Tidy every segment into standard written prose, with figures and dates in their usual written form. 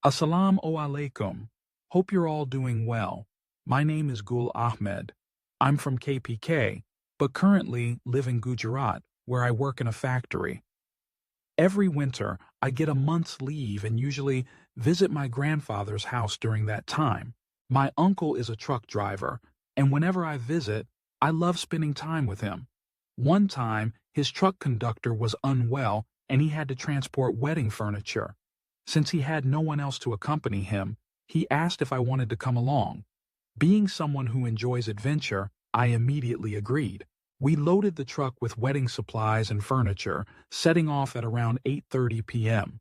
Assalamu alaikum. Hope you're all doing well. My name is Gul Ahmed. I'm from KPK, but currently live in Gujarat, where I work in a factory. Every winter, I get a month's leave and usually visit my grandfather's house during that time. My uncle is a truck driver, and whenever I visit, I love spending time with him. One time, his truck conductor was unwell and he had to transport wedding furniture. Since he had no one else to accompany him, he asked if I wanted to come along. Being someone who enjoys adventure, I immediately agreed. We loaded the truck with wedding supplies and furniture, setting off at around 8:30 p.m.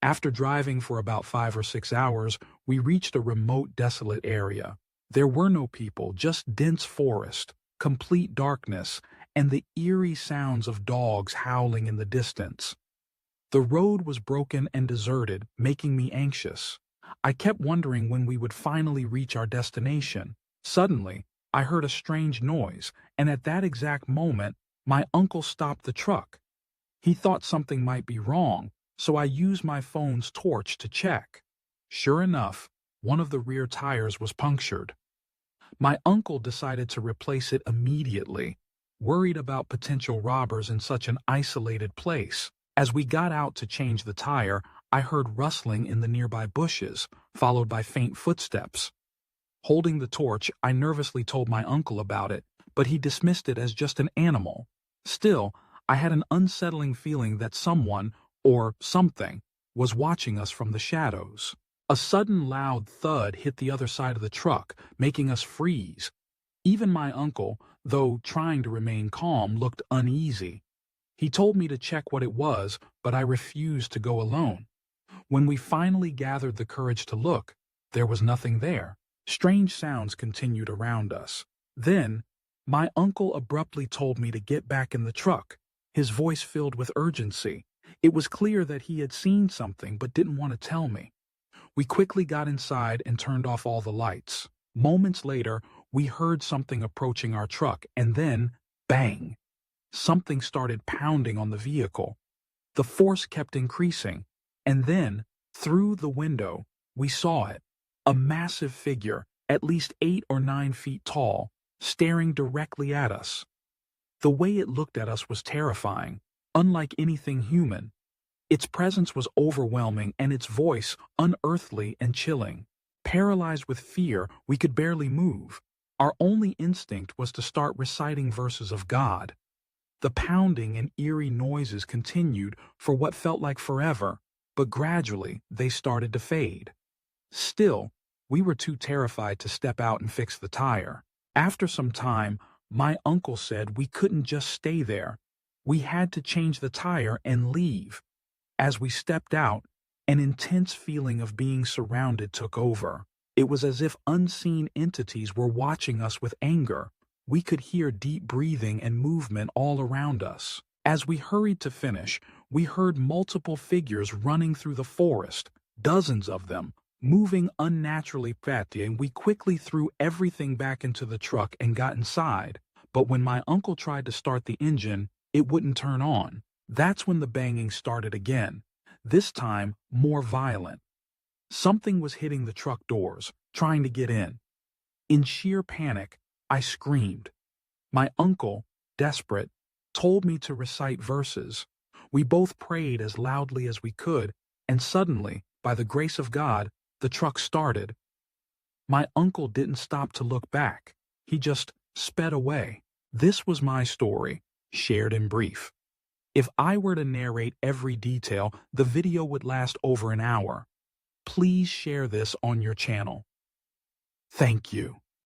After driving for about 5 or 6 hours, we reached a remote, desolate area. There were no people, just dense forest, complete darkness, and the eerie sounds of dogs howling in the distance. The road was broken and deserted, making me anxious. I kept wondering when we would finally reach our destination. Suddenly, I heard a strange noise, and at that exact moment, my uncle stopped the truck. He thought something might be wrong, so I used my phone's torch to check. Sure enough, one of the rear tires was punctured. My uncle decided to replace it immediately, worried about potential robbers in such an isolated place. As we got out to change the tire, I heard rustling in the nearby bushes, followed by faint footsteps. Holding the torch, I nervously told my uncle about it, but he dismissed it as just an animal. Still, I had an unsettling feeling that someone, or something, was watching us from the shadows. A sudden loud thud hit the other side of the truck, making us freeze. Even my uncle, though trying to remain calm, looked uneasy. He told me to check what it was, but I refused to go alone. When we finally gathered the courage to look, there was nothing there. Strange sounds continued around us. Then, my uncle abruptly told me to get back in the truck, his voice filled with urgency. It was clear that he had seen something but didn't want to tell me. We quickly got inside and turned off all the lights. Moments later, we heard something approaching our truck, and then, bang! Something started pounding on the vehicle. The force kept increasing, and then, through the window, we saw it. A massive figure, at least 8 or 9 feet tall, staring directly at us. The way it looked at us was terrifying, unlike anything human. Its presence was overwhelming and its voice unearthly and chilling. Paralyzed with fear, we could barely move. Our only instinct was to start reciting verses of God. The pounding and eerie noises continued for what felt like forever, but gradually they started to fade. Still, we were too terrified to step out and fix the tire. After some time, my uncle said we couldn't just stay there. We had to change the tire and leave. As we stepped out, an intense feeling of being surrounded took over. It was as if unseen entities were watching us with anger. We could hear deep breathing and movement all around us. As we hurried to finish, we heard multiple figures running through the forest, dozens of them, moving unnaturally fast, and we quickly threw everything back into the truck and got inside. But when my uncle tried to start the engine, it wouldn't turn on. That's when the banging started again, this time more violent. Something was hitting the truck doors, trying to get in. In sheer panic, I screamed. My uncle, desperate, told me to recite verses. We both prayed as loudly as we could, and suddenly, by the grace of God, the truck started. My uncle didn't stop to look back. He just sped away. This was my story, shared in brief. If I were to narrate every detail, the video would last over an hour. Please share this on your channel. Thank you.